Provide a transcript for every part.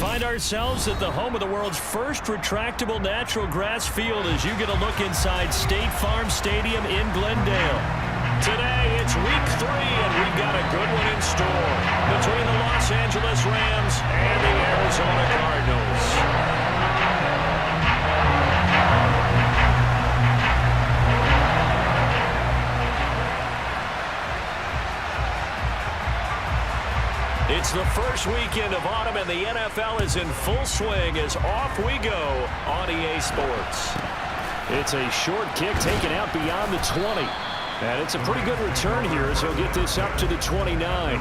find ourselves at the home of the world's first retractable natural grass field as you get a look inside State Farm Stadium in Glendale. Today, it's week 3, and we've got a good one in store between the Los Angeles Rams and the Arizona Cardinals. It's the first weekend of autumn, and the NFL is in full swing as off we go on EA Sports. It's a short kick taken out beyond the 20. And it's a pretty good return here as he'll get this up to the 29.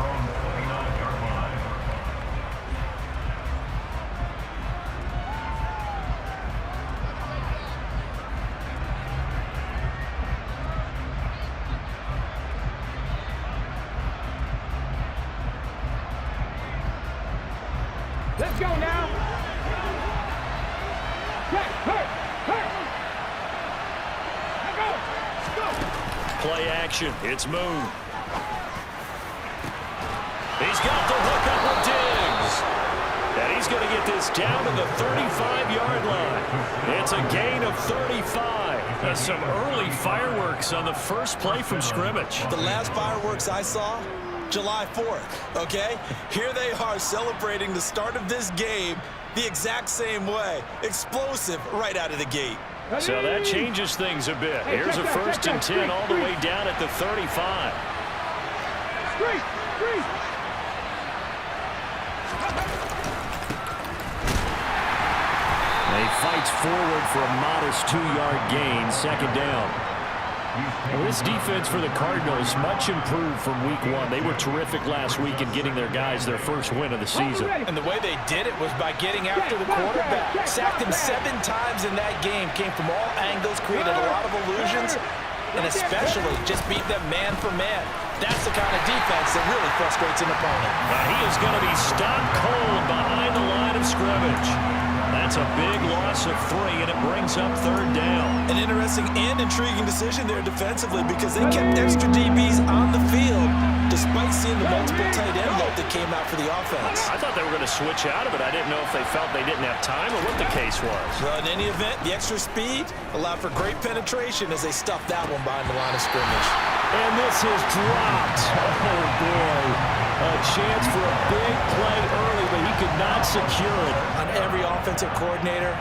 Let's go now. Hurt. Let's go. Play action. It's Moon. He's got the hook up with Diggs. And he's going to get this down to the 35-yard line. It's a gain of 35. Some early fireworks on the first play from scrimmage. The last fireworks I saw, July 4th, okay? Here they are celebrating the start of this game the exact same way. Explosive right out of the gate. So that changes things a bit. Here's a 1st and 10 all the way down at the 35. He fights forward for a modest 2-yard gain, 2nd down. Well, this defense for the Cardinals much improved from week 1. They were terrific last week in getting their guys their first win of the season. And the way they did it was by getting after the quarterback. Sacked him 7 times in that game. Came from all angles, created a lot of illusions, and especially just beat them man for man. That's the kind of defense that really frustrates an opponent. Now he is going to be stopped cold behind the line of scrimmage. That's a big loss of 3, and it brings up 3rd down. An interesting and intriguing decision there defensively because they kept extra DBs on the field despite seeing the multiple tight end look that came out for the offense. I thought they were going to switch out of it. I didn't know if they felt they didn't have time or what the case was. Well, in any event, the extra speed allowed for great penetration as they stuffed that one behind the line of scrimmage. And this is dropped. Oh, boy. A chance for a big play early, but he could not secure it. On every offensive coordinator,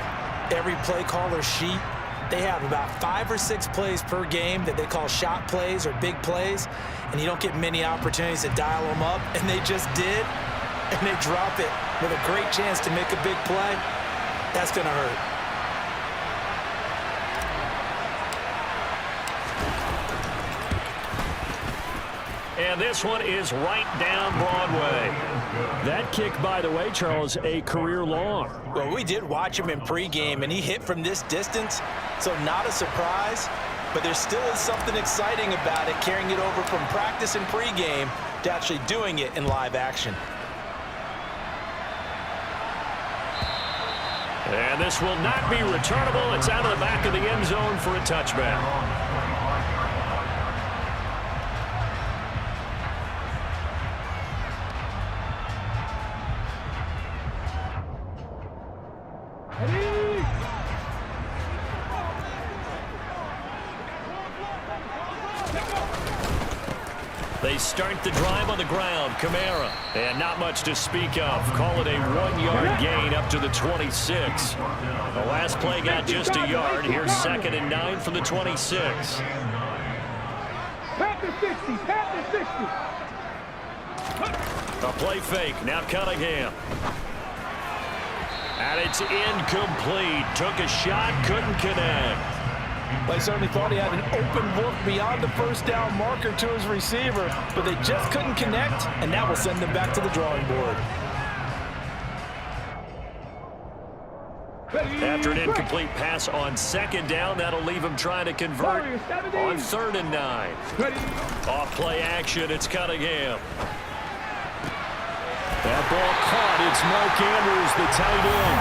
every play caller sheet, they have about 5 or 6 plays per game that they call shot plays or big plays, and you don't get many opportunities to dial them up, and they just did, and they drop it with a great chance to make a big play. That's going to hurt. And this one is right down Broadway. That kick, by the way, Charles, a career long. Well, we did watch him in pregame, and he hit from this distance, so not a surprise. But there still is something exciting about it, carrying it over from practice and pregame to actually doing it in live action. And this will not be returnable. It's out of the back of the end zone for a touchback. They start the drive on the ground. Kamara. And not much to speak of. Call it a 1-yard gain up to the 26. The last play got just a yard. Here's 2nd and 9 from the 26. Pat the 60. A play fake. Now Cunningham. And it's incomplete. Took a shot. Couldn't connect. They certainly thought he had an open look beyond the 1st down marker to his receiver, but they just couldn't connect, and that will send them back to the drawing board. After an incomplete pass on 2nd down, that'll leave him trying to convert on 3rd and 9. Off play action, it's Cunningham. That ball caught. It's Mark Andrews, the tight end.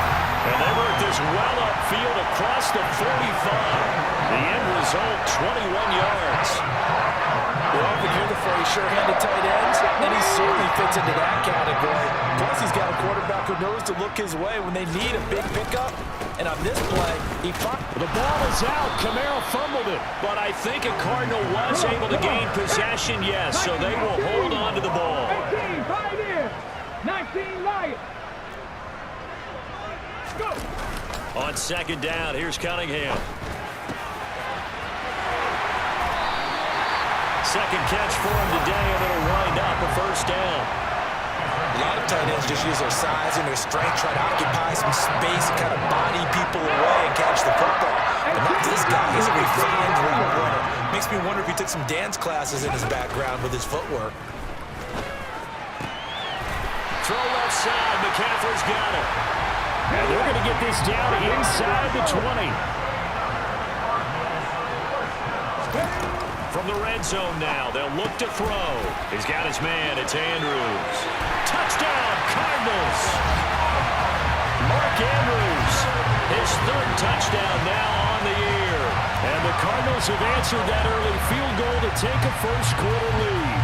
And they work this well upfield across the 45. The end result, 21 yards. You often hear the phrase sure-handed tight ends, and he certainly fits into that category. Plus, he's got a quarterback who knows to look his way when they need a big pickup. And on this play, the ball is out. Kamara fumbled it. But I think a Cardinal was able to gain possession, yes, so they will hold on to the ball. 18, 5 in. 19, Lions. Go. On second down, here's Cunningham. Second catch for him today, and it'll wind up a first down. A lot of tight ends just use their size and their strength, try to occupy some space and kind of body people away and catch the football. But not this guy. He's a refined route runner. Makes me wonder if he took some dance classes in his background with his footwork. Throw left side. McCaffrey's got it. And they're going to get this down inside the 20. From the red zone now, they'll look to throw. He's got his man. It's Andrews. Touchdown, Cardinals. Mark Andrews, his third touchdown now on the year. And the Cardinals have answered that early field goal to take a first-quarter lead.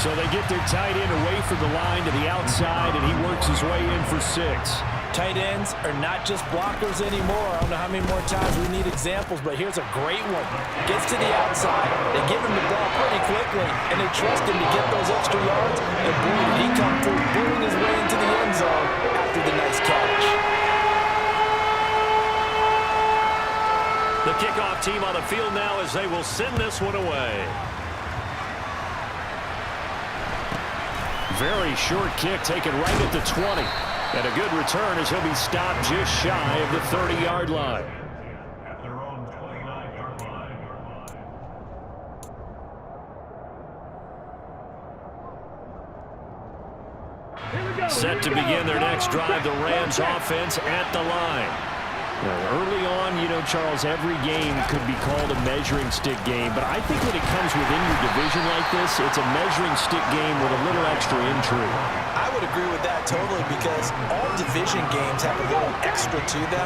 So they get their tight end away from the line to the outside, and he works his way in for 6. tight ends are not just blockers anymore. I don't know how many more times we need examples, but here's a great one. Gets to the outside. They give him the ball pretty quickly, and they trust him to get those extra yards. And boy, did he come through, booting his way into the end zone after the nice catch. The kickoff team on the field now as they will send this one away. Very short kick taken right at the 20. And a good return as he'll be stopped just shy of the 30-yard line. At their own 29-yard line. Set to begin their next drive, the Rams offense at the line. Now, early on, you know, Charles, every game could be called a measuring stick game, but I think when it comes within your division like this, it's a measuring stick game with a little extra intrigue. I would agree with that totally because all division games have a little extra to them.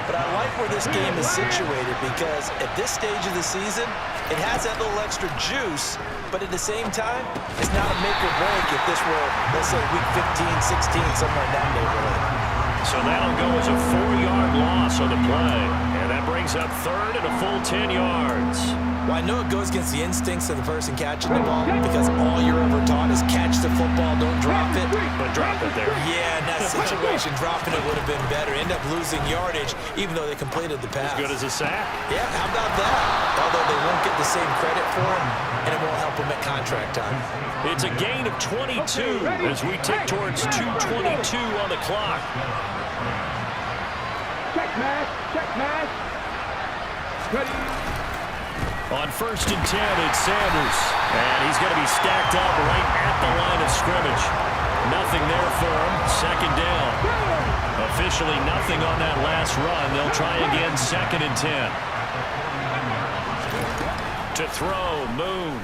But I like where this game is situated because at this stage of the season, it has that little extra juice, but at the same time, it's not a make or break if this were, let's say, week 15, 16, somewhere in that neighborhood. So that'll go as a 4-yard loss on the play. And that brings up third and a full 10 yards. Well, I know it goes against the instincts of the person catching the ball because all you're ever taught is catch the football, don't drop it. But drop it there. Yeah, in that situation, dropping it would have been better. End up losing yardage, even though they completed the pass. As good as a sack. Yeah, how about that? Although they won't get the same credit for it, and it won't help them at contract time. It's a gain of 22 as we tick towards 2:22 on the clock. Check match. Ready. On 1st and 10, it's Sanders. And he's going to be stacked up right at the line of scrimmage. Nothing there for him. Second down. Officially nothing on that last run. They'll try again 2nd and 10. To throw, Moon.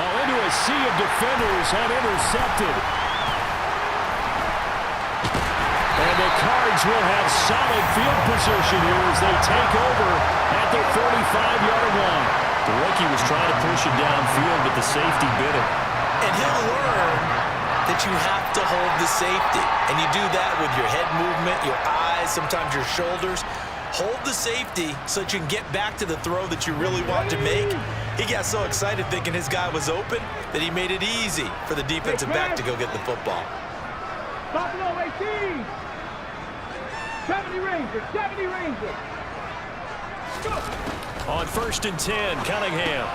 Oh, into a sea of defenders, unintercepted. And the Cards will have solid field position here as they take over at the 45-yard line. The rookie was trying to push it downfield, but the safety bit him. And he'll learn that you have to hold the safety. And you do that with your head movement, your eyes, sometimes your shoulders. Hold the safety so that you can get back to the throw that you really want to make. He got so excited thinking his guy was open that he made it easy for the defensive back to go get the football. Buffalo 18. 70 Rangers. Go. On 1st and 10, Cunningham.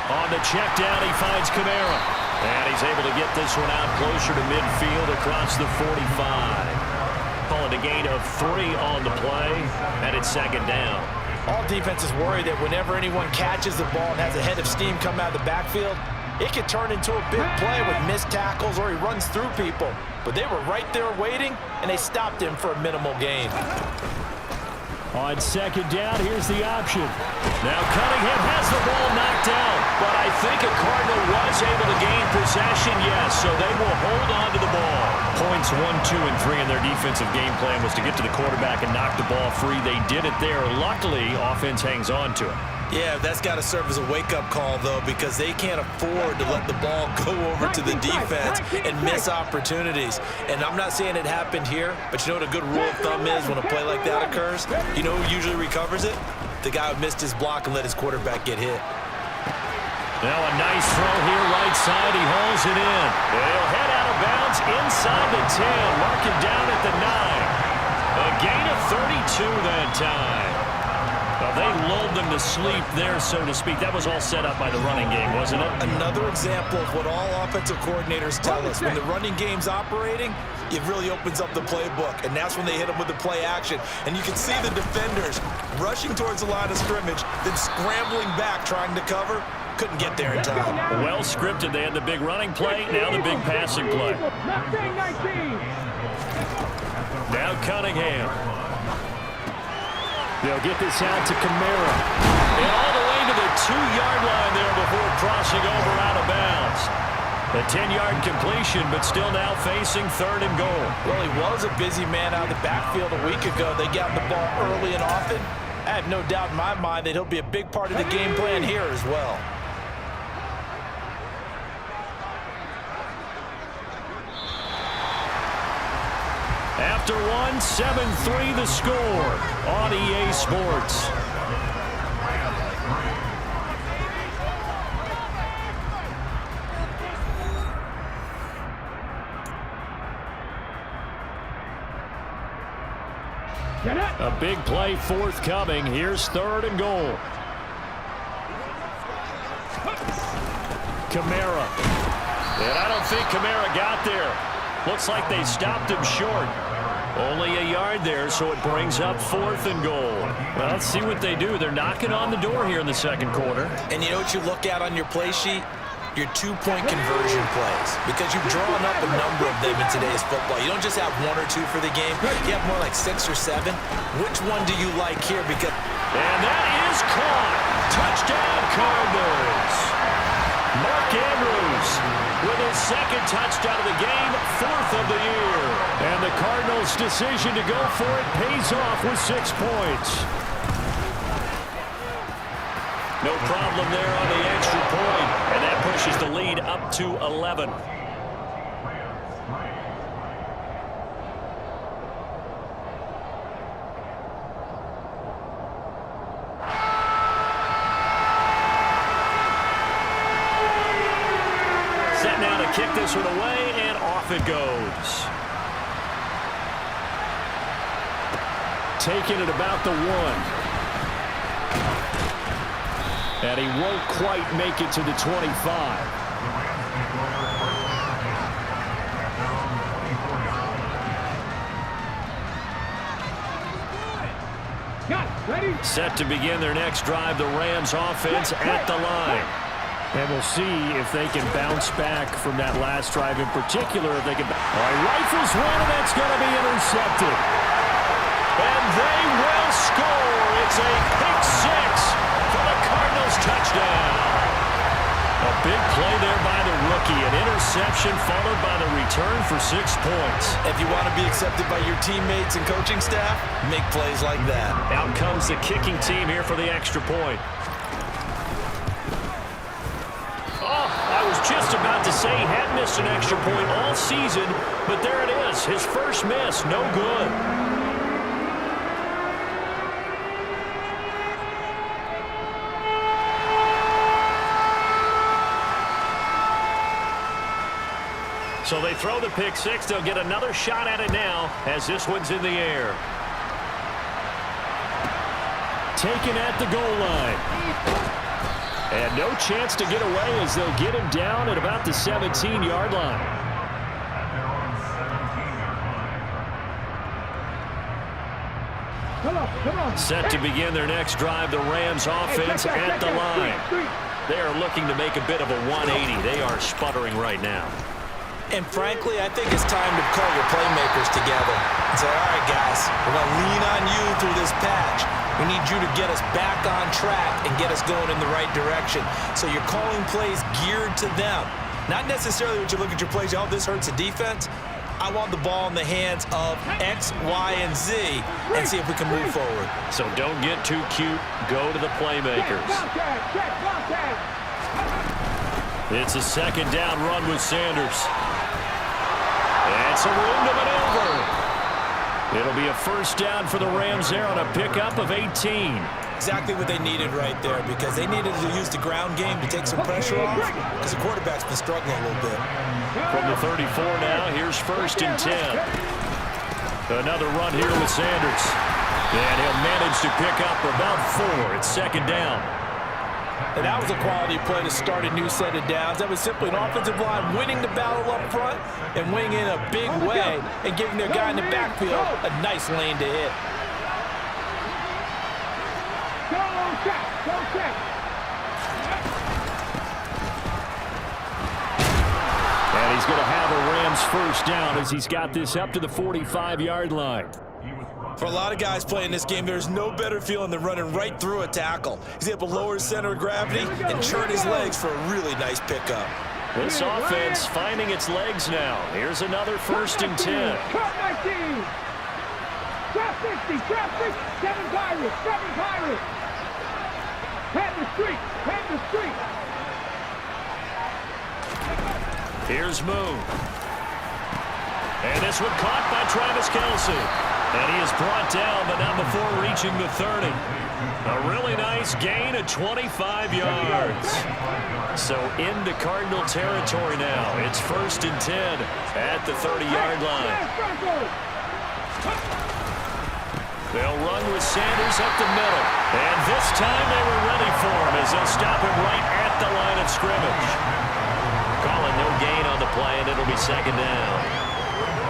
On the check down, he finds Kamara. And he's able to get this one out closer to midfield across the 45. Call it a gain of 3 on the play, and it's 2nd down. All defenses worry that whenever anyone catches the ball and has a head of steam come out of the backfield, it could turn into a big play with missed tackles or he runs through people. But they were right there waiting, and they stopped him for a minimal gain. On 2nd down, here's the option. Now Cunningham has the ball knocked out, but I think a Cardinal was able to gain possession, yes, so they will hold on to the ball. Points 1, 2, and 3 in their defensive game plan was to get to the quarterback and knock the ball free. They did it there. Luckily, offense hangs on to it. Yeah, that's got to serve as a wake-up call, though, because they can't afford to let the ball go over to the defense and miss opportunities. And I'm not saying it happened here, but you know what a good rule of thumb is when a play like that occurs? You know who usually recovers it? The guy who missed his block and let his quarterback get hit. Now a nice throw here, right side. He hauls it in. They'll head out of bounds inside the 10. Mark it down at the 9. A gain of 32 that time. Well, they lulled them to sleep there, so to speak. That was all set up by the running game, wasn't it? Another example of what all offensive coordinators tell us. When the running game's operating, it really opens up the playbook, and that's when they hit them with the play action. And you can see the defenders rushing towards the line of scrimmage, then scrambling back trying to cover. Couldn't get there in time. Well scripted. They had the big running play, now the big passing play. Now Cunningham. They'll get this out to Kamara. And all the way to the 2-yard line there before crossing over out of bounds. A 10-yard completion, but still now facing 3rd and goal. Well, he was a busy man out of the backfield a week ago. They got the ball early and often. I have no doubt in my mind that he'll be a big part of the game plan here as well. After one, 7-3 the score on EA Sports. A big play forthcoming. Here's 3rd and goal. Kamara. And I don't think Kamara got there. Looks like they stopped him short. Only a yard there, so it brings up 4th and goal. Well, let's see what they do. They're knocking on the door here in the second quarter. And you know what you look at on your play sheet? Your 2-point conversion plays. Because you've drawn up a number of them in today's football. You don't just have 1 or 2 for the game. You have more like 6 or 7. Which one do you like here? Because and that is caught. Touchdown, Cardinals. Mark Andrews with his 2nd touchdown of the game, 4th of the year. And the Cardinals' decision to go for it pays off with 6 points. No problem there on the extra point, and that pushes the lead up to 11. Set now to kick this one away, and off it goes. Taking it about the 1. And he won't quite make it to the 25. Set to begin their next drive, the Rams offense at the line. And we'll see if they can bounce back from that last drive in particular. If they can. All right, rifles one, and that's going to be intercepted. And they will score. It's a pick 6 for the Cardinals touchdown. A big play there by the rookie. An interception followed by the return for 6 points. if you want to be accepted by your teammates and coaching staff, make plays like that. Out comes the kicking team here for the extra point. Oh, I was just about to say he had missed an extra point all season, but there it is. His first miss, no good. So they throw the pick six. They'll get another shot at it now as this one's in the air. Taken at the goal line. And no chance to get away as they'll get him down at about the 17-yard line. Come on. Set to begin their next drive, the Rams offense at the line. They are looking to make a bit of a 180. They are sputtering right now. And frankly, I think it's time to call your playmakers together and say, all right, guys, we're going to lean on you through this patch. We need you to get us back on track and get us going in the right direction. So you're calling plays geared to them. Not necessarily when you look at your plays, oh, this hurts the defense. I want the ball in the hands of X, Y, and Z and see if we can move forward. So don't get too cute. Go to the playmakers. It's a second down run with Sanders. It's a room to maneuver. It'll be a first down for the Rams there on a pickup of 18. Exactly what they needed right there, because they needed to use the ground game to take some pressure off, because the quarterback's been struggling a little bit. From the 34 now, here's first and 10. Another run here with Sanders. And he'll manage to pick up about 4. It's second down. And that was a quality play to start a new set of downs. That was simply an offensive line winning the battle up front and winning in a big way and giving their guy in the backfield a nice lane to hit. And he's going to have a Rams first down as he's got this up to the 45-yard line. For a lot of guys playing this game, there's no better feeling than running right through a tackle. He's able to lower his center of gravity and churn his legs for a really nice pickup. This offense finding its legs now. Here's another first and 10. Drop 19. Drop 60. Drop 60. 7 Pirates. 7 Pirates. Pat the street. Pat the street. Here's Moon. And this one caught by Travis Kelce. And he is brought down, but not before reaching the 30. A really nice gain of 25 yards. So into Cardinal territory now. It's first and 10 at the 30-yard line. They'll run with Sanders up the middle. And this time they were ready for him as they'll stop him right at the line of scrimmage. Calling no gain on the play, and it'll be second down.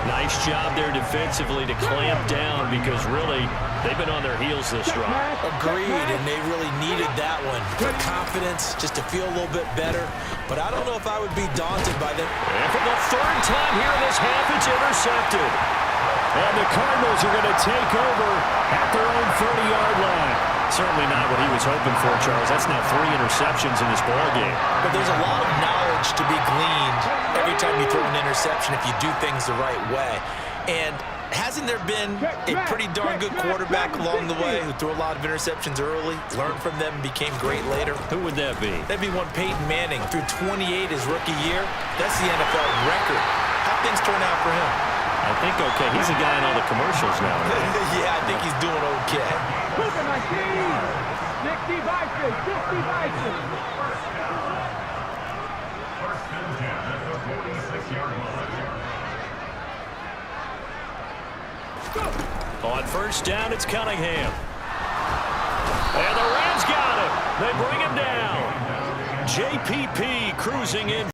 Nice job there defensively to clamp down, because really they've been on their heels this drive. Agreed, and they really needed that one for confidence, just to feel a little bit better. But I don't know if I would be daunted by them. And for the third time here in this half, it's intercepted. And the Cardinals are going to take over at their own 30-yard line. Certainly not what he was hoping for, Charles. That's now 3 interceptions in this ballgame. But there's a lot of knowledge to be gleaned every time you throw an interception if you do things the right way. And hasn't there been a pretty darn good quarterback along the way who threw a lot of interceptions early, learned from them, and became great later? Who would that be? That'd be one Peyton Manning. Threw 28 his rookie year. That's the NFL record. How'd things turn out for him? I think okay. He's a guy in all the commercials now. Right? Yeah, I think he's doing okay. Look at my team. 60 Bison. 60 Bison. First and 10 at the 46-yard line. On first down, it's Cunningham. And the Rams got him. They bring him down. JPP cruising in.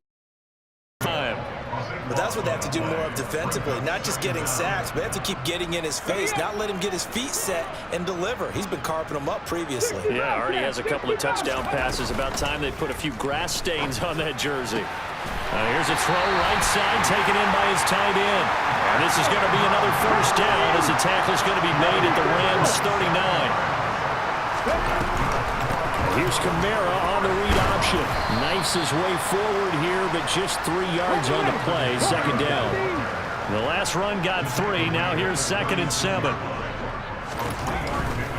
But that's what they have to do more of defensively, not just getting sacks, but they have to keep getting in his face, not let him get his feet set and deliver. He's been carping them up previously. Yeah, already has a couple of touchdown passes. About time they put a few grass stains on that jersey. Here's a throw right side taken in by his tight end. And this is going to be another first down as the tackle's going to be made at the Rams 39. Here's Kamara on the read option. Knifes his way forward here, but just 3 yards on the play. Second down. The last run got 3. Now here's second and 7.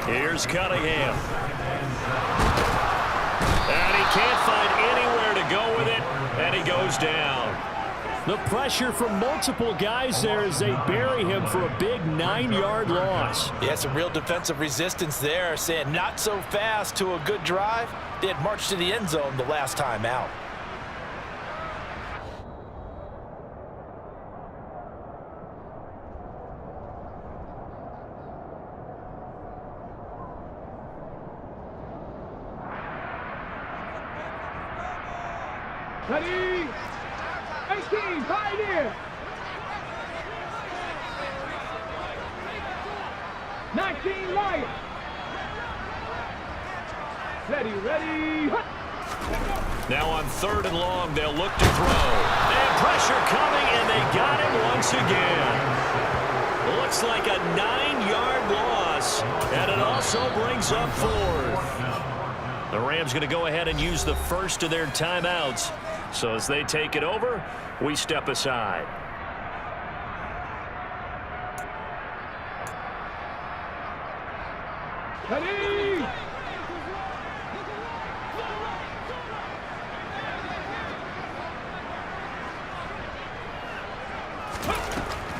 Here's Cunningham. And he can't find anywhere to go with it, and he goes down. The pressure from multiple guys there as they bury him for a big 9-yard loss. Yeah, some real defensive resistance there, saying not so fast to a good drive. They had marched to the end zone the last time out. Ready? 18, Pioneer. 19, Lions. Ready. Now on third and long, they'll look to throw. And pressure coming, and they got him once again. Looks like a 9-yard loss, and it also brings up 4th. The Rams going to go ahead and use the first of their timeouts. So as they take it over, we step aside. Ready!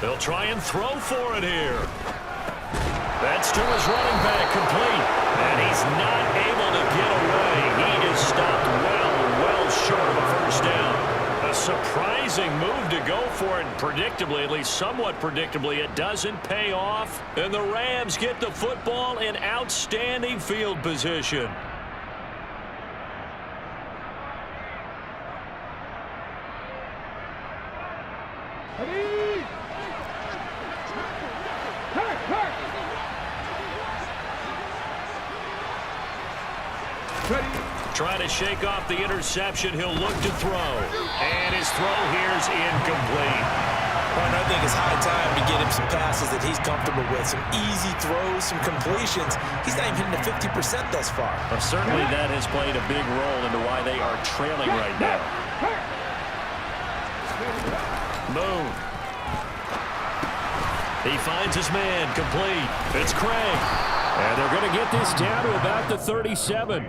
They'll try and throw for it here. That's to his running back, complete. And he's not able to get away. He is stopped well short of a first down. A surprising move to go for it. Predictably, at least somewhat predictably, it doesn't pay off. And the Rams get the football in outstanding field position. Ready! Hurt! Ready! Trying to shake off the interception. He'll look to throw. And his throw here's incomplete. Well, I think it's high time to get him some passes that he's comfortable with. Some easy throws, some completions. He's not even hitting the 50% thus far. Well, certainly that has played a big role into why they are trailing right now. Moon. He finds his man, complete. It's Craig. And they're going to get this down to about the 37.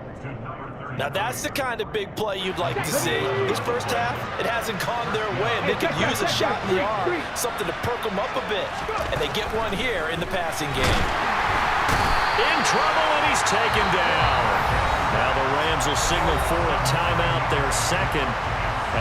Now that's the kind of big play you'd like to see. This first half, it hasn't gone their way, and they could use a shot in the arm, something to perk them up a bit. And they get one here in the passing game. In trouble, and he's taken down. Now the Rams will signal for a timeout, their second,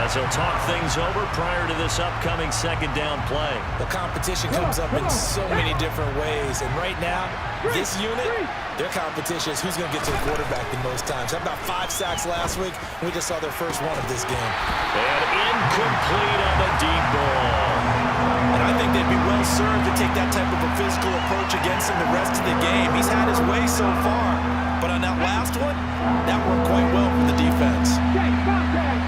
as they'll talk things over prior to this upcoming second down play. The competition comes up in so many different ways, and right now, this unit, their competition is who's going to get to the quarterback the most times. How about 5 sacks last week? We just saw their first one of this game. And incomplete on the deep ball. And I think they'd be well served to take that type of a physical approach against him the rest of the game. He's had his way so far, but on that last one, that worked quite well for the defense. Check contact!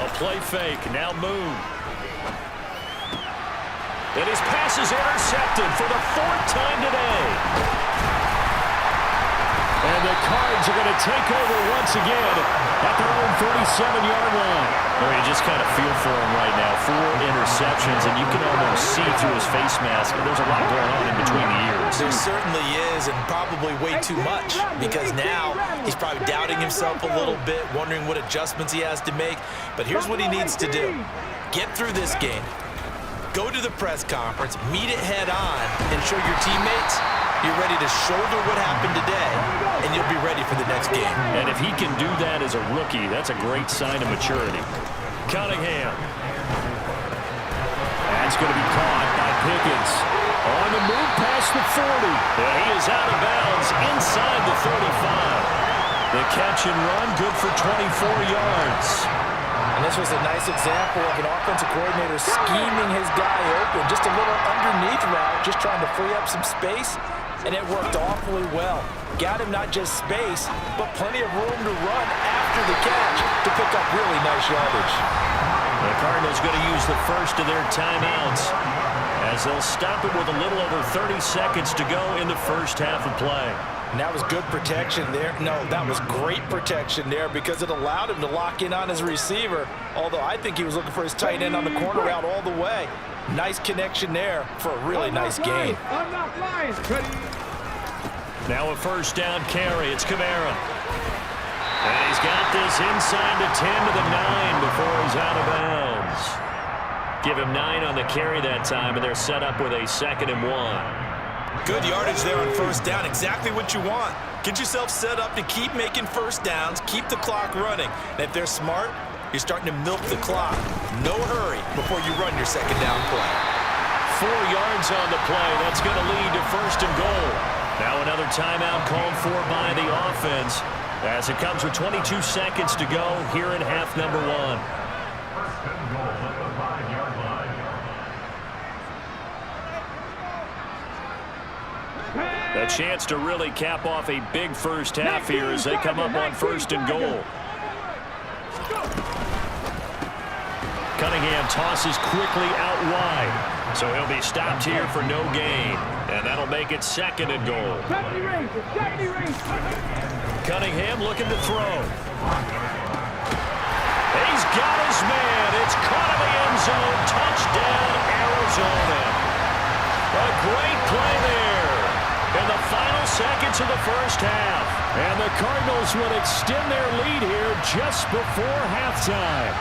A play fake, now Moon. And his pass is intercepted for the 4th time today. And the Cards are going to take over once again at their own 37-yard line. Well, you just kind of feel for him right now. 4 interceptions, and you can almost see through his face mask. There's a lot going on in between the ears. There certainly is, and probably way too much, because now he's probably doubting himself a little bit, wondering what adjustments he has to make. But here's what he needs to do. Get through this game. Go to the press conference, meet it head on, and show your teammates you're ready to shoulder what happened today, and you'll be ready for the next game. And if he can do that as a rookie, that's a great sign of maturity. Cunningham. That's going to be caught by Pickens. On the move past the 40. And he is out of bounds inside the 35. The catch and run, good for 24 yards. And this was a nice example of an offensive coordinator scheming his guy open. Just a little underneath route, just trying to free up some space, and it worked awfully well. Got him not just space, but plenty of room to run after the catch to pick up really nice yardage. The Cardinals going to use the first of their timeouts as they'll stop it with a little over 30 seconds to go in the first half of play. And that was good protection there. No, that was great protection there because it allowed him to lock in on his receiver, although I think he was looking for his tight end on the corner route all the way. Nice connection there for a really nice gain. Now a first down carry. It's Kamara. And he's got this inside the 10 to the 9 before he's out of bounds. Give him 9 on the carry that time, and they're set up with a 2nd and 1. Good yardage there on first down. Exactly what you want. Get yourself set up to keep making first downs, keep the clock running. And if they're smart, you're starting to milk the clock. No hurry before you run your second down play. 4 yards on the play. That's going to lead to 1st and goal. Now another timeout called for by the offense as it comes with 22 seconds to go here in half number 1. 1st and goal at the 5-yard line. A chance to really cap off a big first half here as they come up on 1st and goal. Cunningham tosses quickly out wide. So he'll be stopped here for no gain. And that'll make it 2nd and goal. Cunningham looking to throw. He's got his man. It's caught in the end zone. Touchdown, Arizona. A into the first half. And the Cardinals will extend their lead here just before halftime.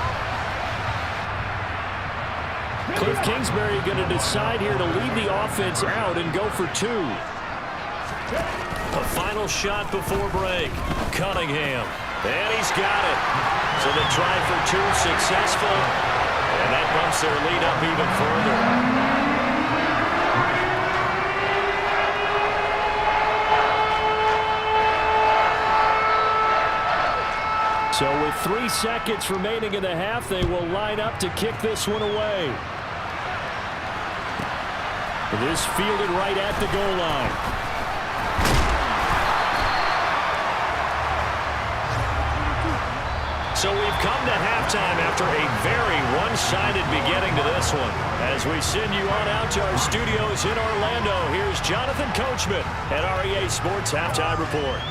Cliff Kingsbury going to decide here to leave the offense out and go for two. A final shot before break. Cunningham. And he's got it. So the try for two successful. And that bumps their lead up even further. So with 3 seconds remaining in the half, they will line up to kick this one away. This fielded right at the goal line. So we've come to halftime after a very one-sided beginning to this one. As we send you on out to our studios in Orlando, here's Jonathan Coachman at REA Sports Halftime Report.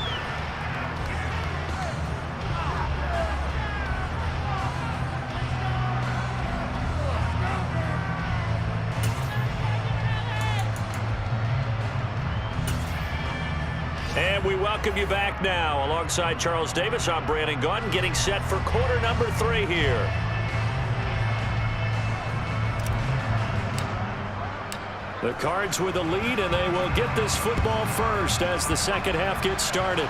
And we welcome you back now. Alongside Charles Davis, I'm Brandon Gaudin, getting set for quarter number 3 here. The Cards with a lead, and they will get this football first as the second half gets started.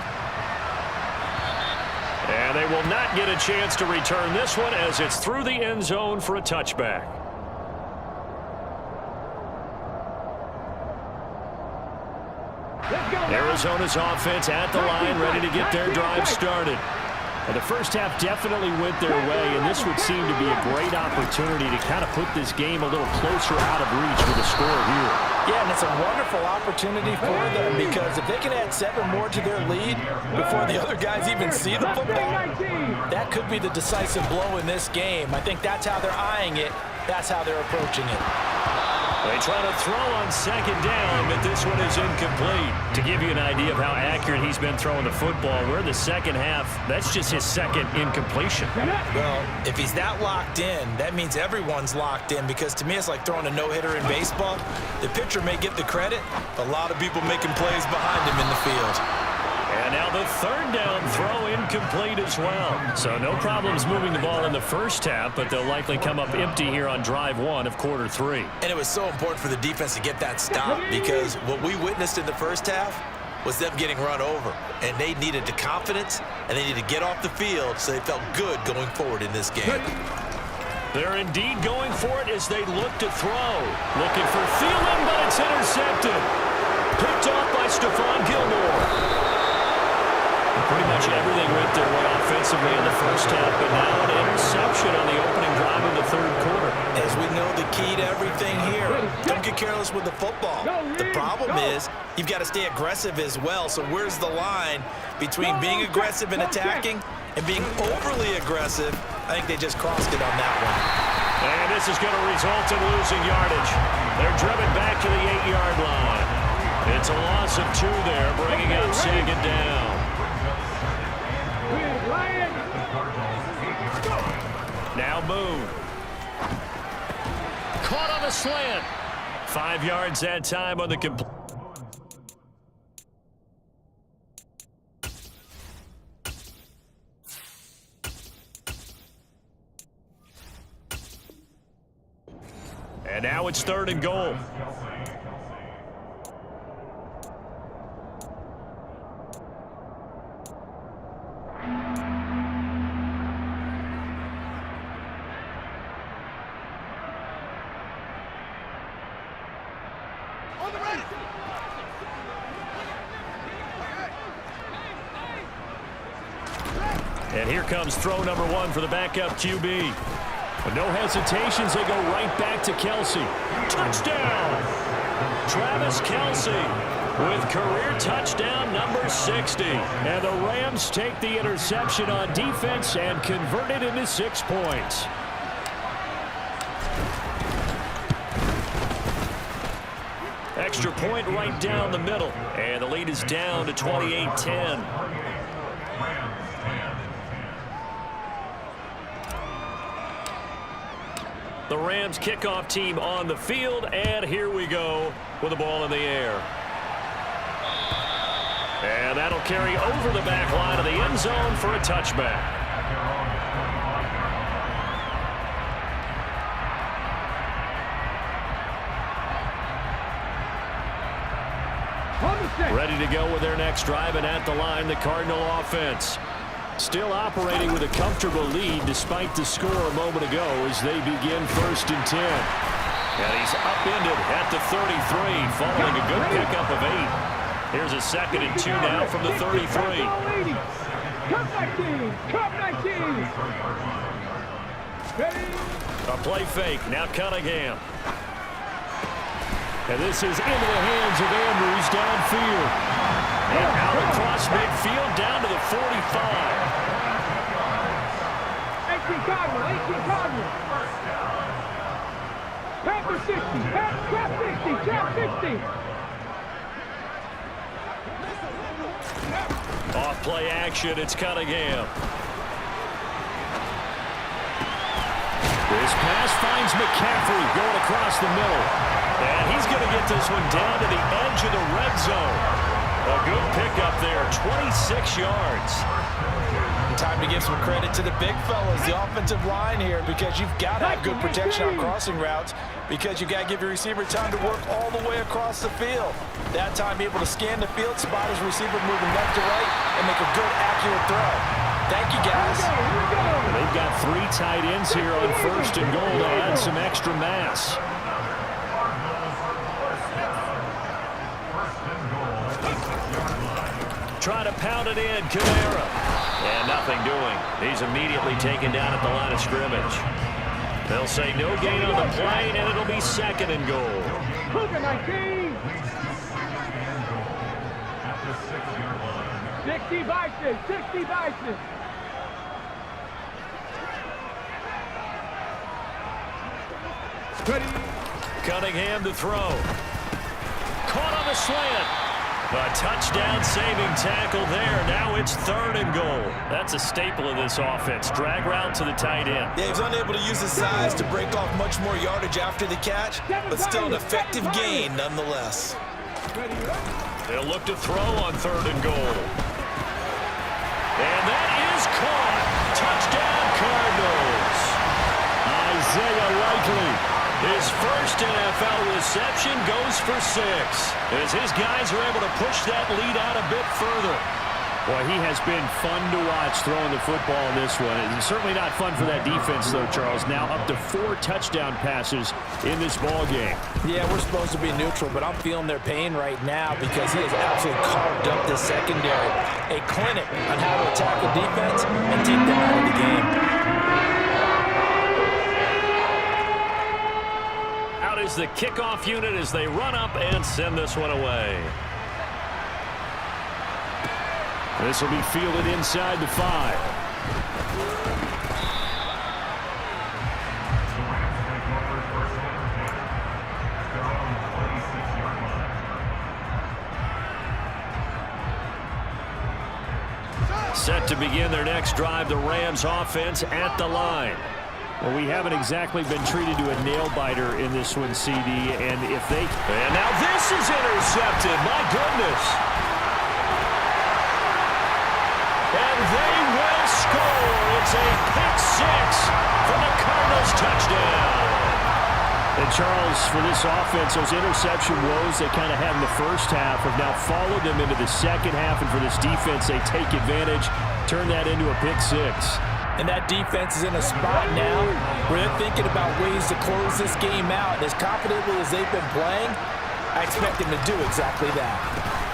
And they will not get a chance to return this one as it's through the end zone for a touchback. Arizona's offense at the line, ready to get their drive started. And the first half definitely went their way, and this would seem to be a great opportunity to kind of put this game a little closer out of reach with a score here. Yeah, and it's a wonderful opportunity for them because if they can add 7 more to their lead before the other guys even see the football, that could be the decisive blow in this game. I think that's how they're eyeing it. That's how they're approaching it. They try to throw on second down, but this one is incomplete. To give you an idea of how accurate he's been throwing the football, we're in the second half. That's just his second incompletion. Well, if he's that locked in, that means everyone's locked in because to me it's like throwing a no-hitter in baseball. The pitcher may get the credit, but a lot of people making plays behind him in the field. And now the third down throw incomplete as well. So no problems moving the ball in the first half, but they'll likely come up empty here on drive 1 of quarter 3. And it was so important for the defense to get that stop because what we witnessed in the first half was them getting run over. And they needed the confidence, and they needed to get off the field so they felt good going forward in this game. They're indeed going for it as they look to throw. Looking for Thielen, but it's intercepted. Picked off by Stephon Gilmore. Pretty much everything went their way offensively in the first half, but now an interception on the opening drive of the third quarter. As we know, the key to everything here, don't get careless with the football. The problem is you've got to stay aggressive as well. So where's the line between being aggressive and attacking and being overly aggressive? I think they just crossed it on that one. And this is going to result in losing yardage. They're driven back to the 8-yard line. It's a loss of 2 there, bringing up second down. Now Moon. Caught on the slant. 5 yards that time on the complete. And now it's 3rd and goal. And here comes throw number 1 for the backup QB. With no hesitations, they go right back to Kelsey. Touchdown! Travis Kelsey with career touchdown number 60. And the Rams take the interception on defense and convert it into 6 points. Extra point right down the middle. And the lead is down to 28-10. The Rams kickoff team on the field, and here we go with the ball in the air. And that'll carry over the back line of the end zone for a touchback. Ready to go with their next drive, and at the line, the Cardinal offense. Still operating with a comfortable lead despite the score a moment ago as they begin 1st and 10. And he's upended at the 33, following a good pickup of 8. Here's a 2nd and 2 now from the 33. Come 19! Come 19! A play fake, now Cunningham. And this is into the hands of Andrews downfield. And out across midfield down to the 45. 18 Cardinal, 18 Cardinal. Panther 60, trap 60, trap 60. Off play action, it's Cunningham. This pass finds McCaffrey going across the middle. And he's going to get this one down to the edge of the red zone. A good pickup there, 26 yards. Time to give some credit to the big fellas, the offensive line here, because you've got to have good protection on crossing routes, because you've got to give your receiver time to work all the way across the field. That time, able to scan the field, spot his receiver moving left to right, and make a good, accurate throw. Thank you, guys. They've got 3 tight ends here on 1st and goal to add some extra mass. Trying to pound it in, Kamara. And nothing doing. He's immediately taken down at the line of scrimmage. They'll say no gain on the play, and it'll be 2nd and goal. 60 Bison, 60 Bison. Cunningham to throw. Caught on the slant. A touchdown-saving tackle there. Now it's 3rd and goal. That's a staple of this offense. Drag route to the tight end. Yeah, he was unable to use his size to break off much more yardage after the catch, but still an effective gain nonetheless. They'll look to throw on 3rd and goal. And that is caught. Touchdown, Cardinals. Isaiah Likely. His first NFL reception goes for 6 as his guys are able to push that lead out a bit further. Boy, he has been fun to watch throwing the football in this one. It's certainly not fun for that defense, though, Charles. Now up to 4 touchdown passes in this ball game. Yeah, we're supposed to be neutral, but I'm feeling their pain right now because he has absolutely carved up the secondary. A clinic on how to attack the defense and take them out of the game. Is the kickoff unit as they run up and send this one away. This will be fielded inside the 5. Set to begin their next drive, the Rams offense at the line. Well, we haven't exactly been treated to a nail-biter in this one, CD, and if they... And now this is intercepted, my goodness. And they will score. It's a pick 6 for the Cardinals touchdown. And Charles, for this offense, those interception woes they kind of had in the first half have now followed them into the second half, and for this defense, they take advantage, turn that into a pick 6. And that defense is in a spot now where they're thinking about ways to close this game out. As confidently as they've been playing, I expect them to do exactly that.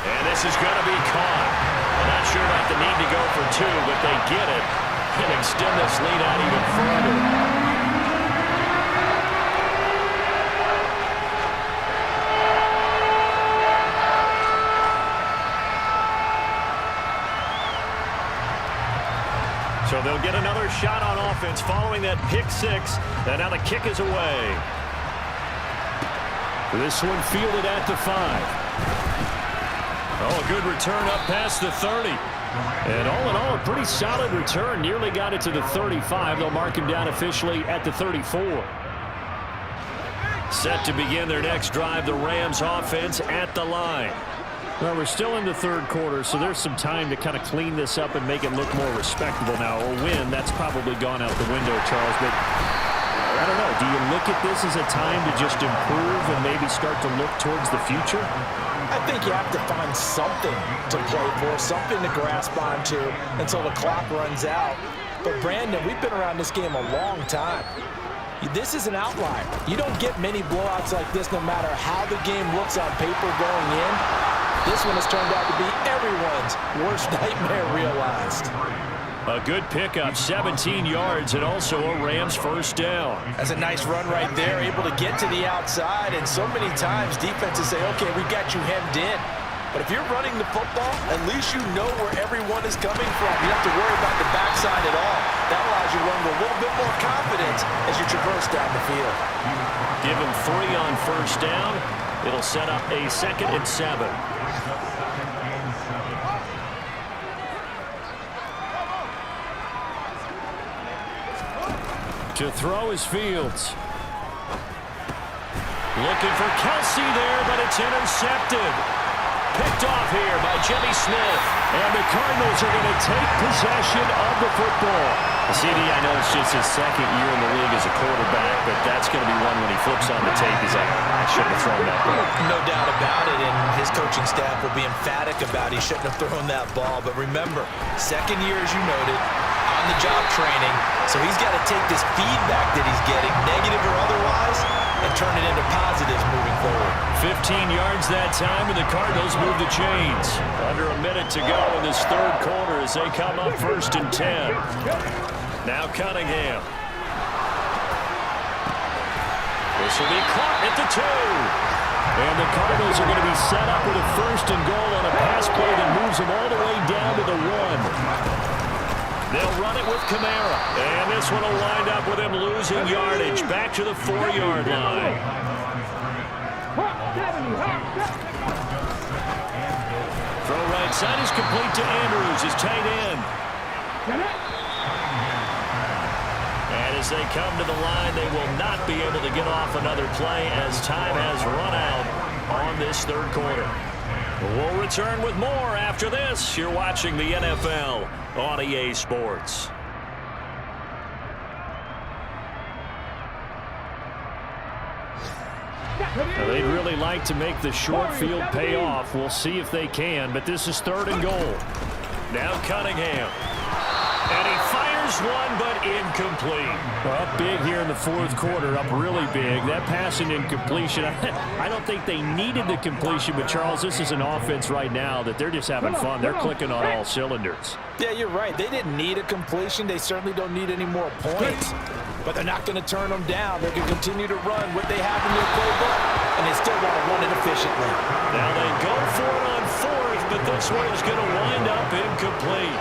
And this is going to be caught. I'm not sure about the need to go for 2, but they get it and extend this lead out even further. So they'll get another shot on offense following that pick 6. And now the kick is away. This one fielded at the 5. Oh, a good return up past the 30. And all in all, a pretty solid return. Nearly got it to the 35. They'll mark him down officially at the 34. Set to begin their next drive, the Rams offense at the line. Well, we're still in the third quarter, so there's some time to kind of clean this up and make it look more respectable now. A win, that's probably gone out the window, Charles. But I don't know. Do you look at this as a time to just improve and maybe start to look towards the future? I think you have to find something to play for, something to grasp onto until the clock runs out. But, Brandon, we've been around this game a long time. This is an outlier. You don't get many blowouts like this no matter how the game looks on paper going in. This one has turned out to be everyone's worst nightmare realized. A good pickup, 17 yards, and also a Rams first down. That's a nice run right there, able to get to the outside. And so many times defenses say, okay, we got you hemmed in. But if you're running the football, at least you know where everyone is coming from. You don't have to worry about the backside at all. That allows you to run with a little bit more confidence as you traverse down the field. Give him 3 on first down. It'll set up a 2nd and 7. To throw is Fields. Looking for Kelsey there, but it's intercepted. Picked off here by Jimmy Smith. And the Cardinals are going to take possession of the football. CD, I know it's just his 2nd year in the league as a quarterback, but that's going to be one when he flips on the tape. He's like, I shouldn't have thrown that ball. No doubt about it, and his coaching staff will be emphatic about he shouldn't have thrown that ball. But remember, 2nd year, as you noted, on-the-job training, so he's got to take this feedback that he's getting, negative or otherwise, and turn it into positives moving forward. 15 yards that time, and the Cardinals move the chains. Under a minute to go in this third quarter as they come up 1st and 10. Now Cunningham. This will be caught at the 2. And the Cardinals are going to be set up with a 1st and goal on a pass play that moves them all the way down to the 1. They'll run it with Kamara. And this one will wind up with him losing yardage back to the 4-yard line. Throw right side is complete to Andrews, his tight end. And as they come to the line, they will not be able to get off another play as time has run out on this third quarter. We'll return with more after this. You're watching the NFL on EA Sports. Now, they'd really like to make the short field pay off. We'll see if they can, but this is 3rd and goal. Now Cunningham. And he fires one, but incomplete. Up big here in the 4th quarter, up really big. That pass and incompletion, I don't think they needed the completion, but Charles, this is an offense right now that they're just having fun. They're clicking on all cylinders. Yeah, you're right. They didn't need a completion. They certainly don't need any more points. But they're not going to turn them down. They're going to continue to run what they have in their playbook, and they still want to run it efficiently. Now they go for it on 4th, but this one is going to wind up incomplete.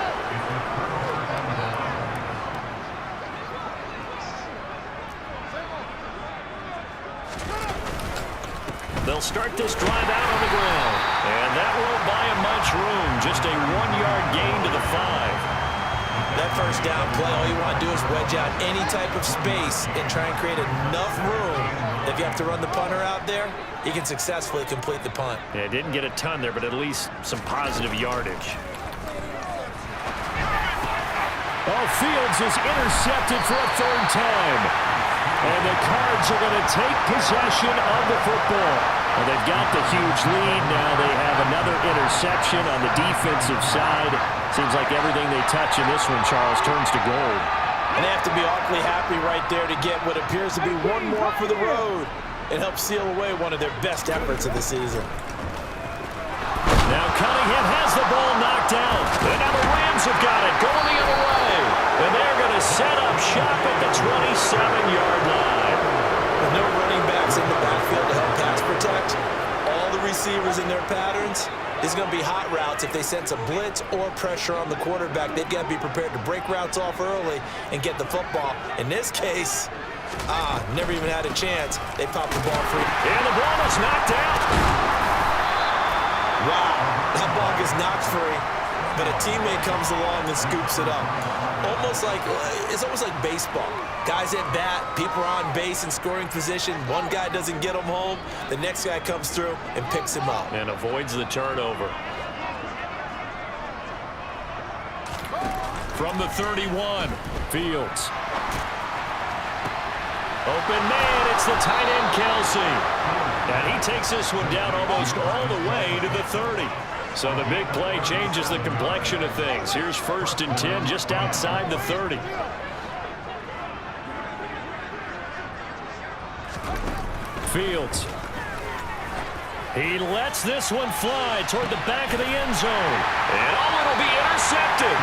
They'll start this drive out on the ground. And that won't buy him much room. Just a 1-yard gain to the 5. That first down play, all you want to do is wedge out any type of space and try and create enough room. If you have to run the punter out there, you can successfully complete the punt. Yeah, didn't get a ton there, but at least some positive yardage. Oh, Fields is intercepted for a 3rd time. And the Cards are going to take possession of the football. Well, they've got the huge lead. Now they have another interception on the defensive side. Seems like everything they touch in this one, Charles, turns to gold. And they have to be awfully happy right there to get what appears to be one more for the road and help seal away one of their best efforts of the season. Now Cunningham has the ball knocked out. And now the Rams have got it going the other way. And they're going to set up shop at the 27-yard line. With no running backs in the backfield to help pass protect, all the receivers in their patterns, is going to be hot routes. If they sense a blitz or pressure on the quarterback, they've got to be prepared to break routes off early and get the football. In this case, never even had a chance. They popped the ball free. And the ball is knocked out. Wow, that ball gets knocked free. but a teammate comes along and scoops it up. It's almost like baseball. Guys at bat, people are on base in scoring position. One guy doesn't get him home. The next guy comes through and picks him up. And avoids the turnover. From the 31, Fields. Open man, it's the tight end, Kelsey. And he takes this one down almost all the way to the 30. So the big play changes the complexion of things. Here's 1st and 10 just outside the 30. Fields. He lets this one fly toward the back of the end zone. And it'll be intercepted.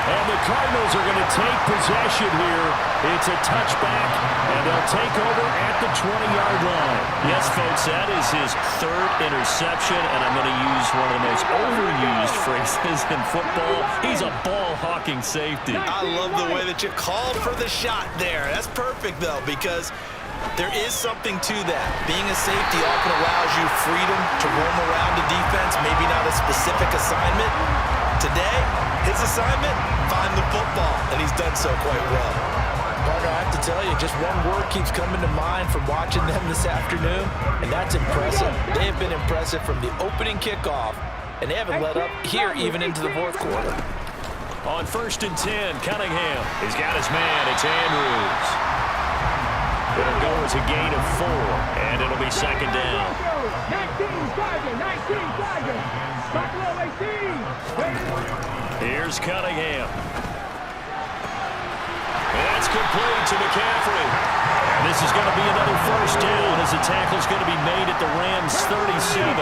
And the Cardinals are going to take possession here. It's a touchback, and they'll take over at the 20-yard line. Yes, folks, that is his 3rd interception, and I'm going to use one of the most overused phrases in football. He's a ball-hawking safety. I love the way that you called for the shot there. That's perfect, though, because there is something to that. Being a safety often allows you freedom to roam around the defense, maybe not a specific assignment. Today, his assignment, find the football, and he's done so quite well. Parker, I have to tell you, just one word keeps coming to mind from watching them this afternoon, and that's impressive. They have been impressive from the opening kickoff, and they haven't let up here even into the 4th quarter. On 1st and 10, Cunningham. He's got his man. It's Andrews. It'll go as a gain of 4, and it'll be 2nd down. 19 Tigers. Buffalo 18. Here's Cunningham. That's complete to McCaffrey. And this is going to be another 1st down as the tackle's going to be made at the Rams' 37.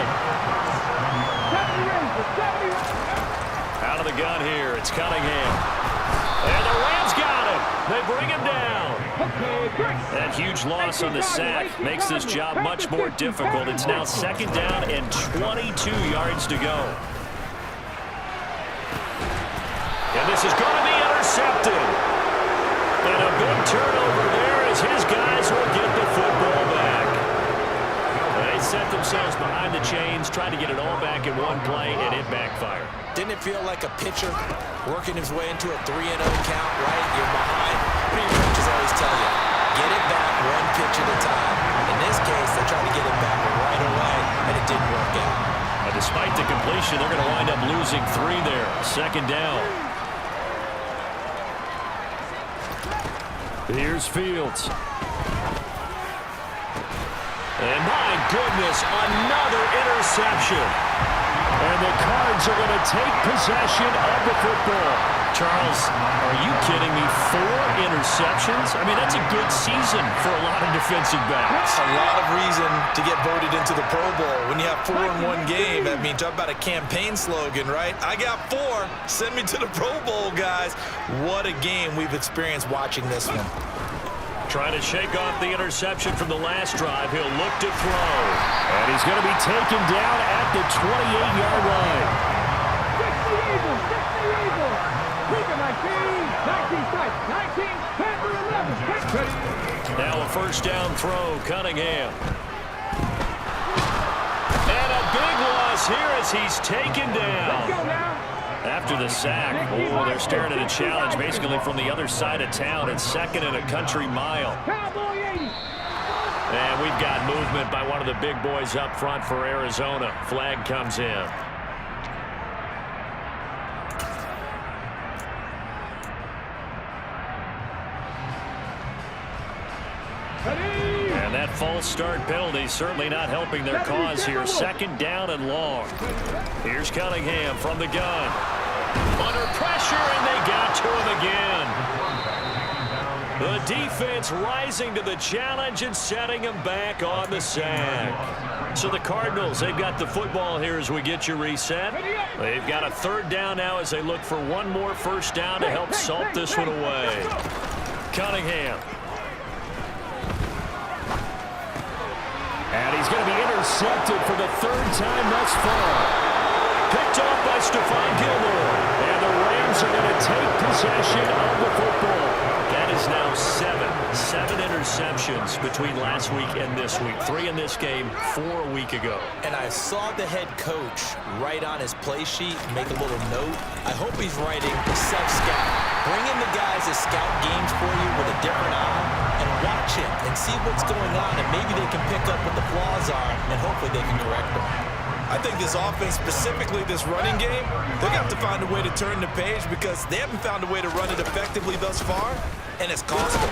Out of the gun here, it's Cunningham. And the Rams got him. They bring him down. That huge loss on the sack makes this job much more difficult. It's now 2nd down and 22 yards to go. And this is going to be intercepted. And a big turnover there as his guys will get the football back. They set themselves behind the chains, trying to get it all back in one play, and it backfired. Didn't it feel like a pitcher working his way into a 3-0 count, right? You're behind. What do your coaches always tell you? Get it back one pitch at a time. In this case, they tried to get it back right away, and it didn't work out. But despite the completion, they're going to wind up losing 3 there. 2nd down. Here's Fields. And my goodness, another interception. And the Cards are going to take possession of the football. Charles, are you kidding me? 4 interceptions? I mean, that's a good season for a lot of defensive backs. A lot of reason to get voted into the Pro Bowl. When you have 4 in one game, I mean, talk about a campaign slogan, right? I got 4. Send me to the Pro Bowl, guys. What a game we've experienced watching this one. Trying to shake off the interception from the last drive. He'll look to throw. And he's going to be taken down at the 28-yard line. 19, Now a 1st down throw, Cunningham. And a big loss here as he's taken down. After the sack, they're staring at a challenge basically from the other side of town. It's 2nd and a country mile. And we've got movement by one of the big boys up front for Arizona. Flag comes in. And that false start penalty certainly not helping their cause here. 2nd down and long. Here's Cunningham from the gun. Under pressure, and they got to him again. The defense rising to the challenge and setting him back on the sack. So the Cardinals, they've got the football here as we get you reset. They've got a 3rd down now as they look for one more 1st down to help salt this one away. Cunningham. And he's going to be intercepted for the 3rd time thus far. Picked off by Stephon Gilmore. And the Rams are going to take possession of the football. That is is now 7 interceptions between last week and this week. 3 in this game, 4 a week ago. And I saw the head coach write on his play sheet, make a little note. I hope he's writing self-scout. Bring in the guys that scout games for you with a different eye and watch him and see what's going on, and maybe they can pick up what the flaws are, and hopefully they can correct them. I think this offense, specifically this running game, they're going to have to find a way to turn the page because they haven't found a way to run it effectively thus far, and it's cost them.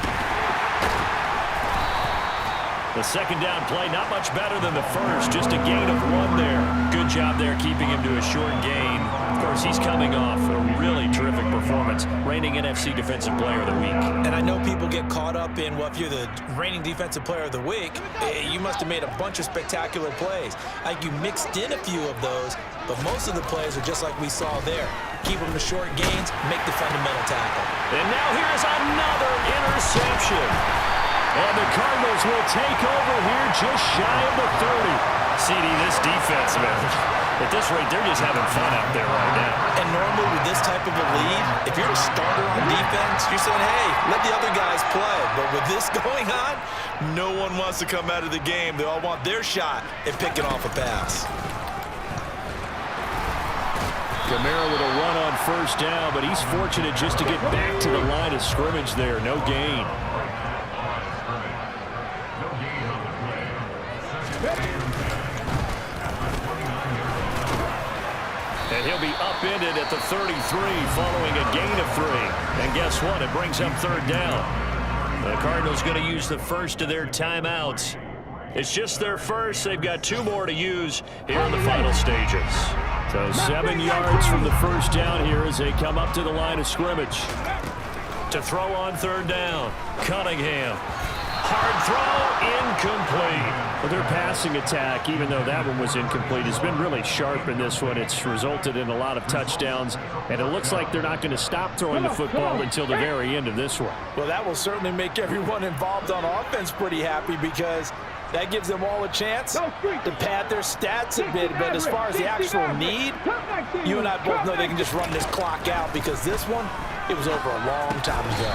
The second down play, not much better than the first, just a gain of 1 there. Good job there keeping him to a short gain. Of course, he's coming off a really terrific performance, reigning NFC Defensive Player of the Week. And I know people get caught up in, well, if you're the reigning Defensive Player of the Week, you must have made a bunch of spectacular plays. Like you mixed in a few of those, but most of the plays are just like we saw there. Keep them to short gains, make the fundamental tackle. And now here is another interception. And the Cardinals will take over here just shy of the 30. CD, this defense, man, at this rate, they're just having fun out there right now. And normally with this type of a lead, if you're a starter on defense, you're saying, hey, let the other guys play. But with this going on, No one wants to come out of the game. They all want their shot at picking off a pass. Kamara with a run on first down, but he's fortunate just to get back to the line of scrimmage there. No gain. And he'll be upended at the 33 following a gain of 3. And guess what? It brings up third down. The Cardinals going to use the first of their timeouts. It's just their first. They've got 2 more to use here in the final stages. So 7 yards from the first down here as they come up to the line of scrimmage. To throw on third down, Cunningham. Hard throw, incomplete. Well, their passing attack, even though that one was incomplete, has been really sharp in this one. It's resulted in a lot of touchdowns, and it looks like they're not going to stop throwing the football until the very end of this one. Well, that will certainly make everyone involved on offense pretty happy because that gives them all a chance to pad their stats a bit. But as far as the actual need, you and I both know they can just run this clock out because this one, it was over a long time ago.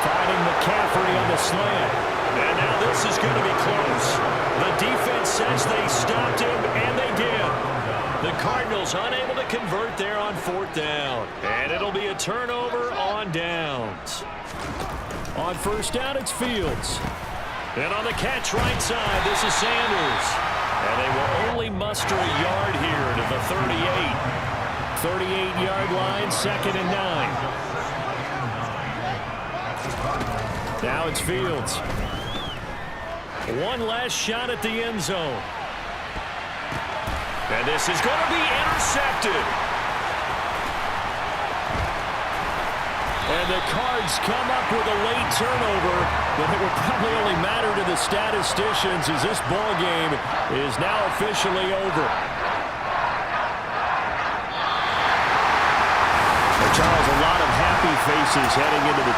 Finding McCaffrey on the slant. And now this is going to be close. The defense says they stopped him, and they did. The Cardinals unable to convert there on fourth down. And it'll be a turnover on downs. On first down, it's Fields. And on the catch right side, this is Sanders. And they will only muster a yard here to the 38. 38-yard line, 2nd and 9. Now it's Fields. One last shot at the end zone. And this is going to be intercepted. And the Cards come up with a late turnover, but it will probably only matter to the statisticians as this ball game is now officially over. Charles, a lot of happy faces heading into the